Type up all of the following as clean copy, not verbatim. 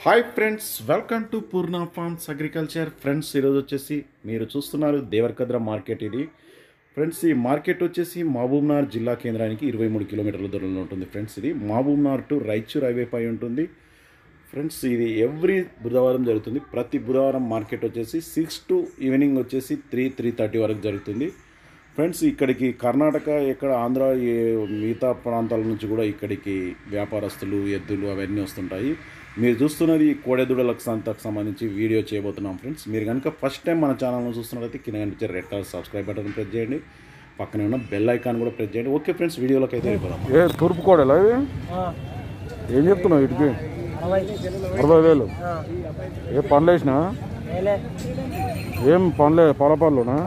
Hi friends, welcome to Purna forms agriculture. Friends, ఈరోజు వచ్చేసి మీరు చూస్తున్నారు దేవరకద్ర మార్కెట్. ఇది ఫ్రెండ్స్, ఈ మార్కెట్ వచ్చేసి మహబూబ్నగర్ జిల్లా కేంద్రానికి 23 కిలోమీటర్ల దూరంలో ఉంటుంది. ఫ్రెండ్స్, ఇది మహబూబ్నగర్ టు రాయచూర్ హైవే పై ఉంటుంది. ఫ్రెండ్స్, ఇది ఎవ్రీ బుధవారం జరుగుతుంది. ప్రతి బుధవారం మార్కెట్ వచ్చేసి 6 to ఈవినింగ్ వచ్చేసి 3:30 వరకు జరుగుతుంది. ఫ్రెండ్స్, ఇక్కడికి కర్ణాటక, ఎక్కడ ఆంధ్ర, మిగతా ప్రాంతాల నుంచి కూడా ఇక్కడికి వ్యాపారస్తులు, ఎద్దులు అవన్నీ వస్తుంటాయి. మీరు చూస్తున్నది కోడెదూడలకు సంతకు సంబంధించి వీడియో చేయబోతున్నాం. ఫ్రెండ్స్, మీరు కనుక ఫస్ట్ టైం మన ఛానల్ను చూస్తున్నట్లయితే కింద కనిపించే red colour subscribe button press చేయండి, పక్కనే ఉన్న బెల్ ఐకాన్ కూడా ప్రెస్ చేయండి. ఓకే ఫ్రెండ్స్, వీడియోలోకి అయితే వెళ్ళిపోదాం. తూర్పు కోడలా ఇవి? ఏం చెప్తున్నావు వీటికి? 60,000. ఏ పనులు వేసినా? ఏం పనులే? పాల పనులునా?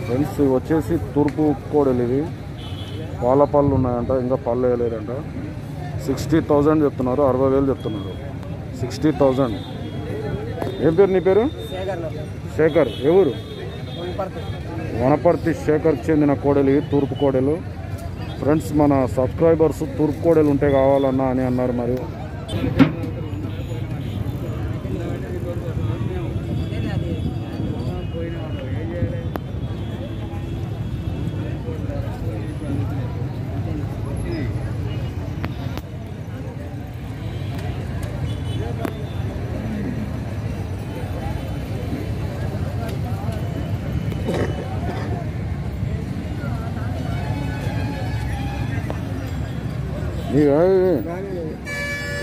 ఫ్రెండ్స్, వచ్చేసి తూర్పు కోడలు ఇవి. పాల పళ్ళు ఉన్నాయంట, ఇంకా పళ్ళు వేయలేదంట. 60,000 చెప్తున్నారు, 60,000 చెప్తున్నారు. 60,000. ఏం పేరు నీ పేరు? శేఖర్. ఎవరు? వనపర్తి శేఖర్కి చెందిన కోడలు ఇవి, తూర్పు కోడలు. ఫ్రెండ్స్, మన సబ్స్క్రైబర్స్ తూర్పు కోడలు ఉంటే కావాలన్నా అని అన్నారు. మరి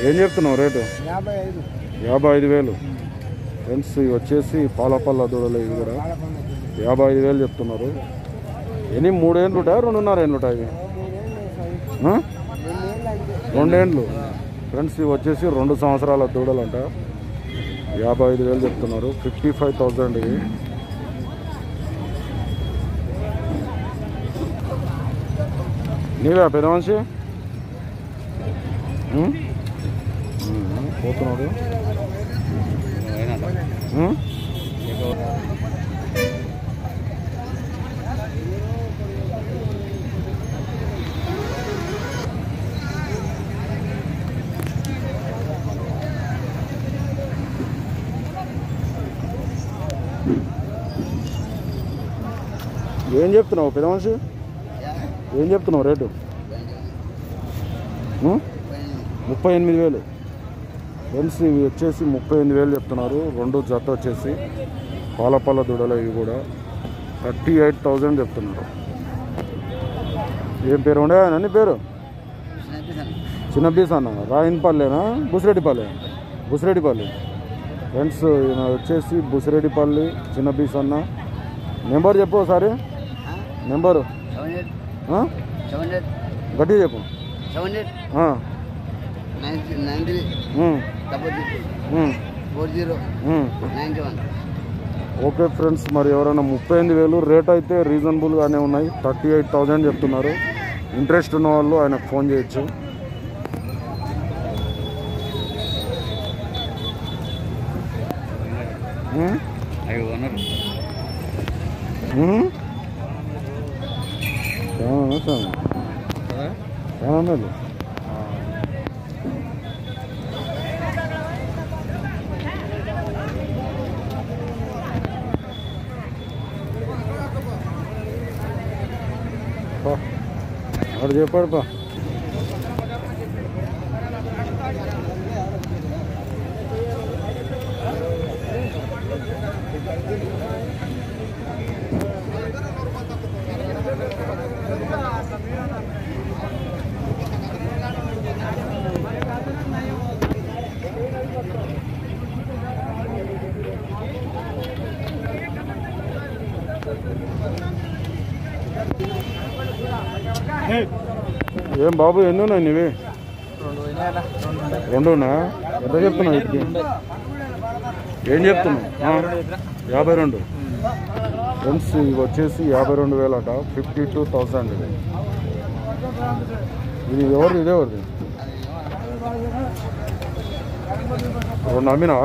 ఏం చెప్తున్నావు రేటు? 55,000. ఫ్రెండ్స్, ఇవి వచ్చేసి పాలపల్ల దూడలు. ఇవి కూడా 55,000 చెప్తున్నారు. ఎన్ని 3 ఏళ్ళు ఉంటాయా, 2.5 ఏళ్ళు ఉంటాయి? 2 ఏళ్ళు. ఫ్రెండ్స్, ఇవి వచ్చేసి 2 సంవత్సరాల దూడలు అంట. 55,000 చెప్తున్నారు. 55,000 ఇవి. నీవే పెద్ద మనిషి పోతున్నాడు. ఏం చెప్తున్నావు పెద్ద మనిషి? ఏం చెప్తున్నావు రేటు? 38,000. ఫ్రెండ్స్, ఇవి వచ్చేసి 38,000 చెప్తున్నారు. 2 జత వచ్చేసి పాలపల్ల దూడలు. ఇవి కూడా 38,000 చెప్తున్నారు. ఏం పేరు ఉండే అన్ని పేరు? చిన్న బీస్ అన్న. రాయన్పల్లేనా? బుసిరెడ్డిపల్లి. బుసిరెడ్డిపల్లి. ఫ్రెండ్స్, ఈయన వచ్చేసి బుసిరెడ్డిపల్లి చిన్న బీస్ అన్న. నెంబర్ చెప్పు ఒకసారి. నెంబరు గట్టిగా చెప్పు. ఓకే ఫ్రెండ్స్, మరి ఎవరైనా 38,000 రేట్ అయితే రీజనబుల్గానే ఉన్నాయి. 38,000 చెప్తున్నారు. ఇంట్రెస్ట్ ఉన్న వాళ్ళు ఆయనకు ఫోన్ చేయొచ్చు. చాలా వాడు చెప్పాడు పా. ఏం బాబు, ఎన్ని ఉన్నాయి నీవి? 2 ఎంత చెప్తున్నావు వీటికి? ఏం చెప్తున్నావు? 52. ఫ్రెండ్స్, ఇవి వచ్చేసి 52,000 అట. 52,000 ఇది. ఇది ఎవరిది? ఇదేవరిది? 2 అమ్మినా?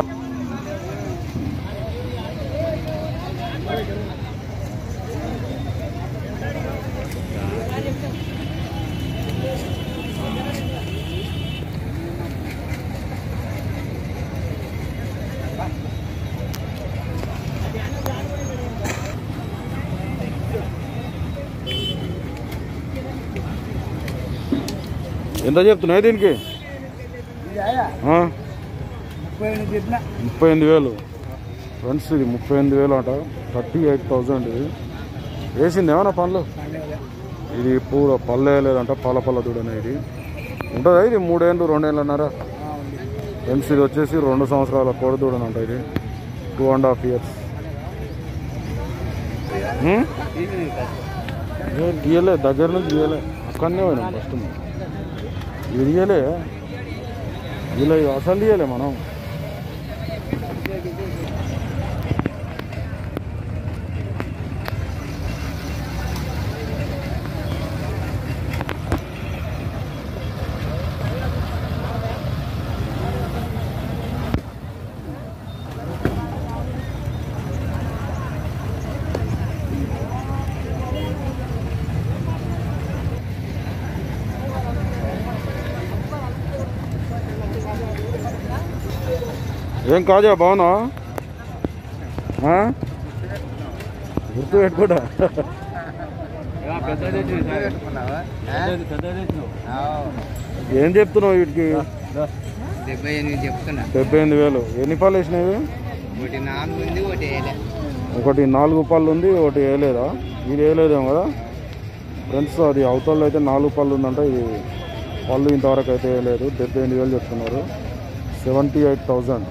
ఎంత చెప్తున్నాయి దీనికి? 38,000 ఫ్రెండ్స్. ఇది 38,000 అట. 38,000 ఇది. వేసింది ఏమన్నా పళ్ళు? ఇది పూర పళ్ళు వేయలేదంట. పళ్ళ దూడనే ఇది ఉంటుందా? ఇది 3 ఏళ్ళు 2 ఏళ్ళు అన్నారా ఫ్రెండ్స్? ఇది వచ్చేసి 2 సంవత్సరాల కోడి దూడనంట. ఇది 2.5 years. గీయలే, దగ్గర నుంచి గీయలే, అక్కడనే పోయినాం ఫస్ట్. ఇది గీయలే, ఇలా అసలు గీయలే మనం. ఏం కాజా బాగున్నా? గుర్తు పెట్టుకోడా? ఏం చెప్తున్నావు వీటికి? 78,000. ఎన్ని పళ్ళు వేసినాయి? ఒకటి 4 పళ్ళు ఉంది, ఒకటి వేయలేదా? ఇది వేయలేదేమో కదా ఫ్రెండ్స్. అది అవతల్లో అయితే 4 పళ్ళు ఉందంట. ఇది పళ్ళు ఇంతవరకు అయితే వేయలేదు. 78,000 చెప్తున్నారు. 78,000.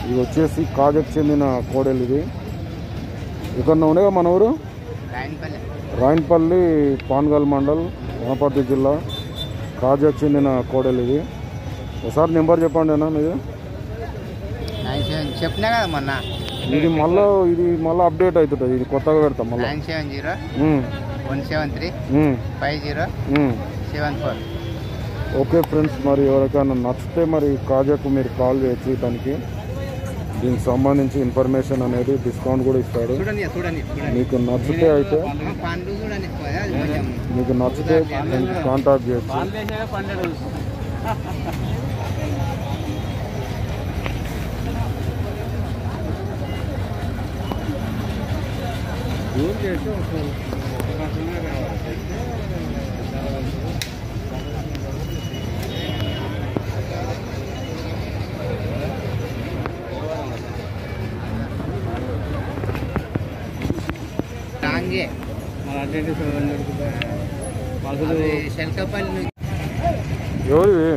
ఇది వచ్చేసి కాజకు చెందిన కోడలు. ఇది ఇక్కడ ఉన్నాయా మన ఊరు? రాయన్పల్లి, పాన్గల్ మండల్, వనపర్తి జిల్లా. కాజకు చెందిన కోడలు ఇది. ఒకసారి నెంబర్ చెప్పండి అన్న మీది. చెప్పినా కదా మొన్న. ఇది మళ్ళీ అప్డేట్ అవుతుంటుంది. ఇది కొత్తగా పెడతాం మళ్ళీ. 970-173-50-74. ఓకే ఫ్రెండ్స్, మరి ఎవరికైనా నచ్చితే మరి కాజాకు మీరు కాల్ చేయొచ్చు. దానికి దీనికి సంబంధించి ఇన్ఫర్మేషన్ అనేది డిస్కౌంట్ కూడా ఇస్తాడు. మీకు నచ్చితే అయితే కాంటాక్ట్ చేయొచ్చు. ఎవరివి?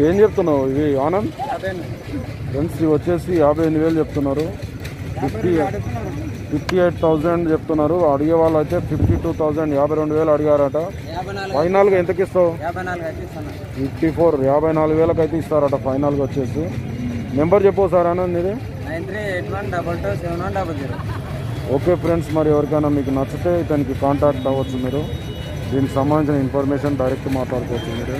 ఏం చెప్తున్నావు? ఇవి ఆనంద్ ఫ్రెండ్స్. ఇవి వచ్చేసి 58,000 చెప్తున్నారు. 58,000 చెప్తున్నారు. అడిగే వాళ్ళు అయితే 52,000, 52,000 అడిగారట. ఫైనల్గా ఎంతకి ఇస్తావు? 54, 54,000 అయితే ఇస్తారట ఫైనల్గా వచ్చేసి. నెంబర్ చెప్పు సార్ ఆనంద్ ఇది. 9381227100. ఓకే ఫ్రెండ్స్, మరి ఎవరికైనా మీకు నచ్చితే ఇతనికి కాంటాక్ట్ అవ్వచ్చు మీరు. దీనికి సంబంధించిన ఇన్ఫర్మేషన్ డైరెక్ట్ మాట్లాడుకోవచ్చు మీరు.